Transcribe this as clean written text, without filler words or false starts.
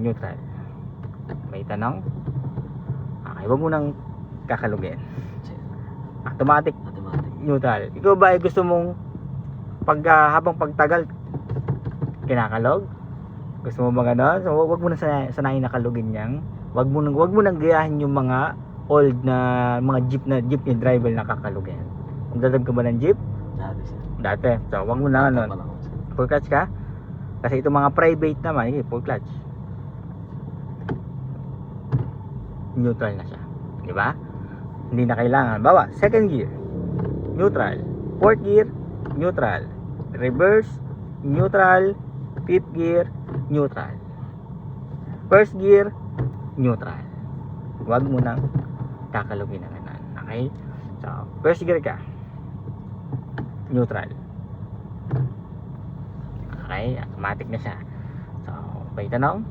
neutral. May tanong? Okay, wag mo nang kakalugin. Automatic neutral. Ikaw ba ay gusto mong habang pagtagal kinakalog? Gusto mo ba gano'n? So wag mo na sanayin nakalugin yang. Wag mo nang gayahin yung mga old na mga jeep ni driver na kakalugin. Nagdadrive ka ba ng jeep? Dati. So wag mo na ano. Full clutch ka? Kasi itong mga private naman, full clutch. Neutral na siya. Di ba? Hindi na kailangan. Bawa, second gear, neutral. Fourth gear, neutral. Reverse, neutral. Fifth gear, neutral. First gear, neutral. Huwag mo nang kakalugin na ganun. Okay? So, first gear ka, neutral. Okay? Automatic na siya. So, may tanong?